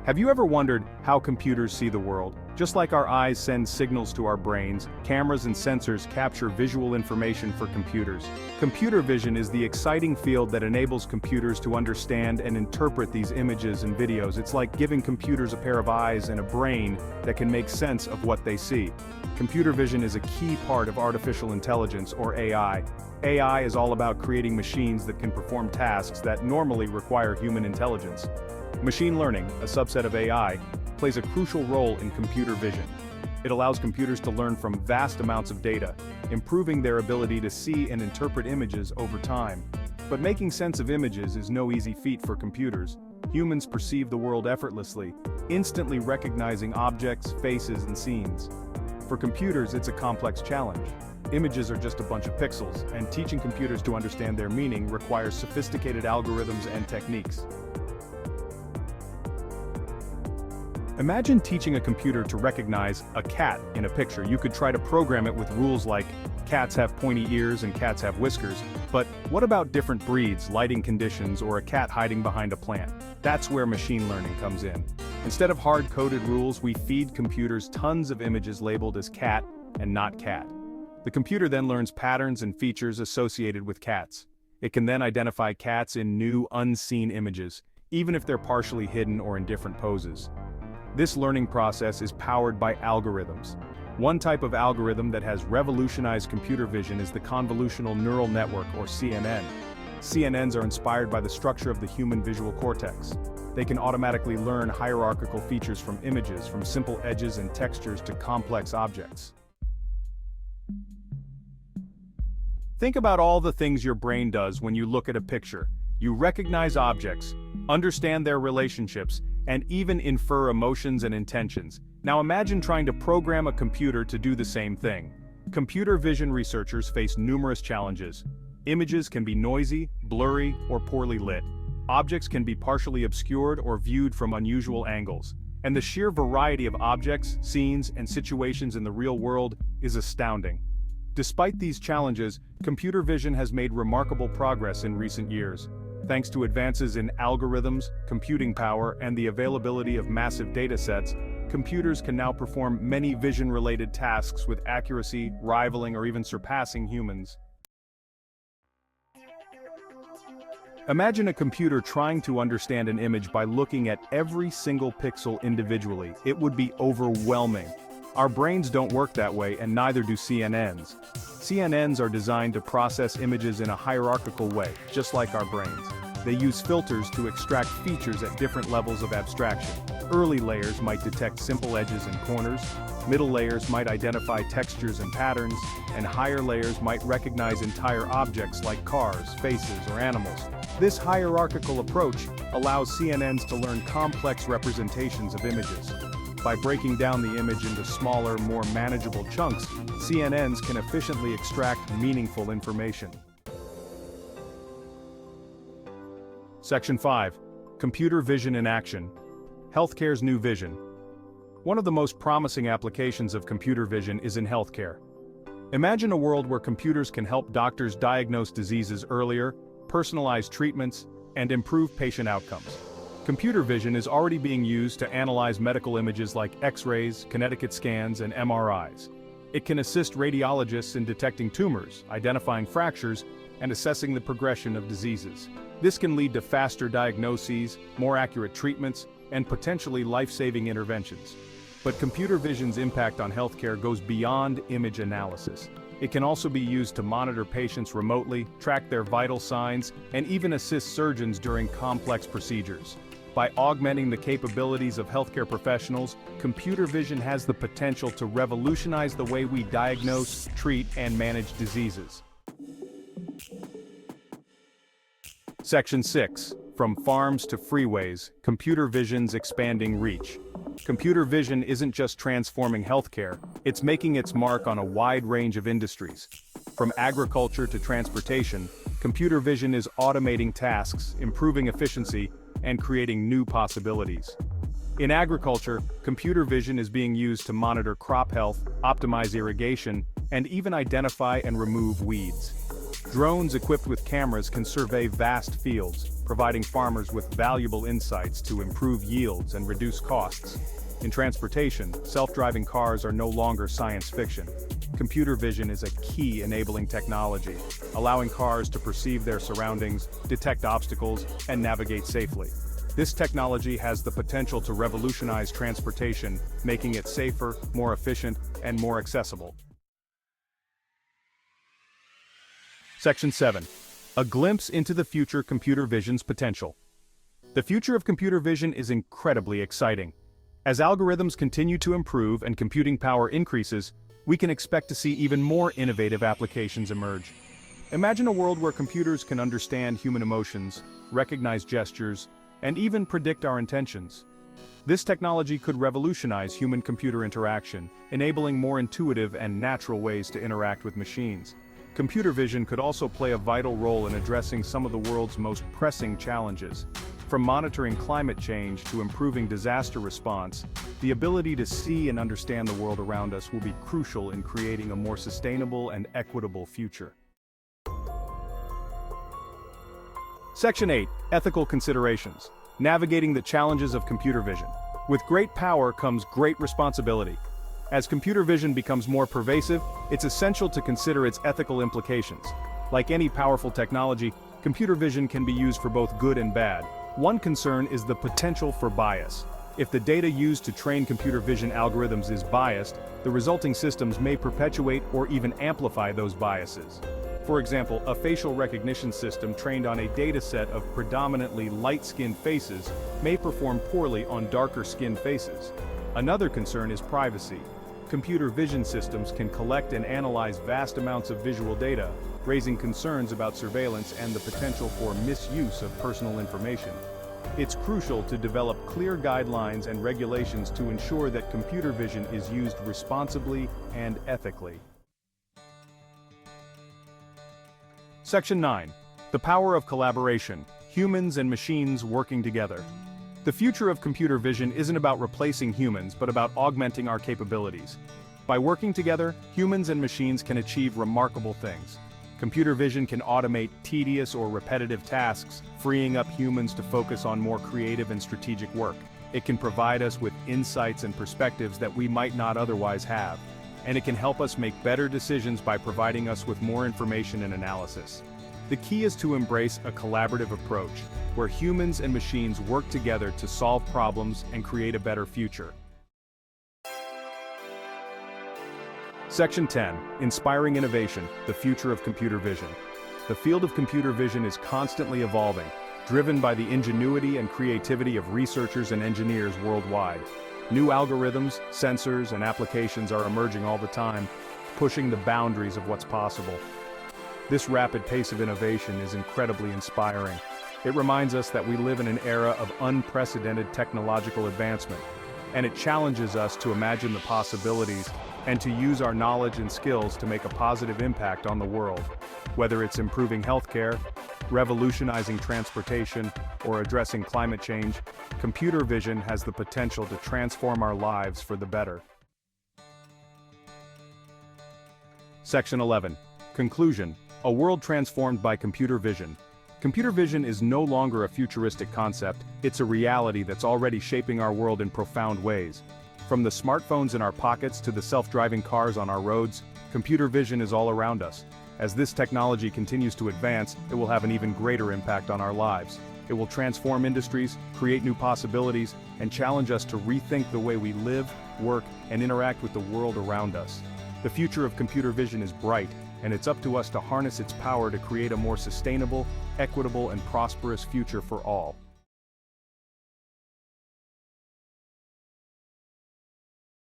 Have you ever wondered how computers see the world? Just like our eyes send signals to our brains, cameras and sensors capture visual information for computers. Computer vision is the exciting field that enables computers to understand and interpret these images and videos. It's like giving computers a pair of eyes and a brain that can make sense of what they see. Computer vision is a key part of artificial intelligence, or AI. AI is all about creating machines that can perform tasks that normally require human intelligence. Machine learning, a subset of AI, plays a crucial role in computer vision. It allows computers to learn from vast amounts of data, improving their ability to see and interpret images over time. But making sense of images is no easy feat for computers. Humans perceive the world effortlessly, instantly recognizing objects, faces, and scenes. For computers, it's a complex challenge. Images are just a bunch of pixels, and teaching computers to understand their meaning requires sophisticated algorithms and techniques. Imagine teaching a computer to recognize a cat in a picture. You could try to program it with rules like cats have pointy ears and cats have whiskers, but what about different breeds, lighting conditions, or a cat hiding behind a plant? That's where machine learning comes in. Instead of hard-coded rules, we feed computers tons of images labeled as cat and not cat. The computer then learns patterns and features associated with cats. It can then identify cats in new, unseen images, even if they're partially hidden or in different poses. This learning process is powered by algorithms. One type of algorithm that has revolutionized computer vision is the convolutional neural network, or CNN. CNNs are inspired by the structure of the human visual cortex. They can automatically learn hierarchical features from images, from simple edges and textures to complex objects. Think about all the things your brain does when you look at a picture. You recognize objects, understand their relationships, and even infer emotions and intentions. Now imagine trying to program a computer to do the same thing. Computer vision researchers face numerous challenges. Images can be noisy, blurry, or poorly lit. Objects can be partially obscured or viewed from unusual angles. And the sheer variety of objects, scenes, and situations in the real world is astounding. Despite these challenges, computer vision has made remarkable progress in recent years. Thanks to advances in algorithms, computing power, and the availability of massive datasets, computers can now perform many vision-related tasks with accuracy rivaling or even surpassing humans. Imagine a computer trying to understand an image by looking at every single pixel individually. It would be overwhelming. Our brains don't work that way, and neither do CNNs. CNNs are designed to process images in a hierarchical way, just like our brains. They use filters to extract features at different levels of abstraction. Early layers might detect simple edges and corners, middle layers might identify textures and patterns, and higher layers might recognize entire objects like cars, faces, or animals. This hierarchical approach allows CNNs to learn complex representations of images. By breaking down the image into smaller, more manageable chunks, CNNs can efficiently extract meaningful information. Section 5. Computer Vision in Action. Healthcare's New Vision. One of the most promising applications of computer vision is in healthcare. Imagine a world where computers can help doctors diagnose diseases earlier, personalize treatments, and improve patient outcomes. Computer vision is already being used to analyze medical images like X-rays, Connecticut scans, and MRIs. It can assist radiologists in detecting tumors, identifying fractures, and assessing the progression of diseases. This can lead to faster diagnoses, more accurate treatments, and potentially life-saving interventions. But computer vision's impact on healthcare goes beyond image analysis. It can also be used to monitor patients remotely, track their vital signs, and even assist surgeons during complex procedures. By augmenting the capabilities of healthcare professionals, computer vision has the potential to revolutionize the way we diagnose, treat, and manage diseases. Section 6. From farms to freeways, computer vision's expanding reach. Computer vision isn't just transforming healthcare, it's making its mark on a wide range of industries. From agriculture to transportation, computer vision is automating tasks, improving efficiency, and creating new possibilities. In agriculture, computer vision is being used to monitor crop health, optimize irrigation, and even identify and remove weeds. Drones equipped with cameras can survey vast fields, providing farmers with valuable insights to improve yields and reduce costs. In transportation, self-driving cars are no longer science fiction. Computer vision is a key enabling technology, allowing cars to perceive their surroundings, detect obstacles, and navigate safely. This technology has the potential to revolutionize transportation, making it safer, more efficient, and more accessible. Section 7. A glimpse into the future computer vision's potential. The future of computer vision is incredibly exciting. As algorithms continue to improve and computing power increases, we can expect to see even more innovative applications emerge. Imagine a world where computers can understand human emotions, recognize gestures, and even predict our intentions. This technology could revolutionize human-computer interaction, enabling more intuitive and natural ways to interact with machines. Computer vision could also play a vital role in addressing some of the world's most pressing challenges. From monitoring climate change to improving disaster response, the ability to see and understand the world around us will be crucial in creating a more sustainable and equitable future. Section 8. Ethical considerations. Navigating the challenges of computer vision. With great power comes great responsibility. As computer vision becomes more pervasive, it's essential to consider its ethical implications. Like any powerful technology, computer vision can be used for both good and bad. One concern is the potential for bias. If the data used to train computer vision algorithms is biased, the resulting systems may perpetuate or even amplify those biases. For example, a facial recognition system trained on a dataset of predominantly light-skinned faces may perform poorly on darker-skinned faces. Another concern is privacy. Computer vision systems can collect and analyze vast amounts of visual data, raising concerns about surveillance and the potential for misuse of personal information. It's crucial to develop clear guidelines and regulations to ensure that computer vision is used responsibly and ethically. Section 9. The power of collaboration, humans and machines working together. The future of computer vision isn't about replacing humans, but about augmenting our capabilities. By working together, humans and machines can achieve remarkable things. Computer vision can automate tedious or repetitive tasks, freeing up humans to focus on more creative and strategic work. It can provide us with insights and perspectives that we might not otherwise have. And it can help us make better decisions by providing us with more information and analysis. The key is to embrace a collaborative approach, where humans and machines work together to solve problems and create a better future. Section 10. Inspiring innovation, the future of computer vision. The field of computer vision is constantly evolving, driven by the ingenuity and creativity of researchers and engineers worldwide. New algorithms, sensors, and applications are emerging all the time, pushing the boundaries of what's possible. This rapid pace of innovation is incredibly inspiring. It reminds us that we live in an era of unprecedented technological advancement, and it challenges us to imagine the possibilities and to use our knowledge and skills to make a positive impact on the world. Whether it's improving healthcare, revolutionizing transportation, or addressing climate change, computer vision has the potential to transform our lives for the better. Section 11. Conclusion. A world transformed by computer vision. Computer vision is no longer a futuristic concept, it's a reality that's already shaping our world in profound ways. From the smartphones in our pockets to the self-driving cars on our roads, computer vision is all around us. As this technology continues to advance, it will have an even greater impact on our lives. It will transform industries, create new possibilities, and challenge us to rethink the way we live, work, and interact with the world around us. The future of computer vision is bright, and it's up to us to harness its power to create a more sustainable, equitable, and prosperous future for all.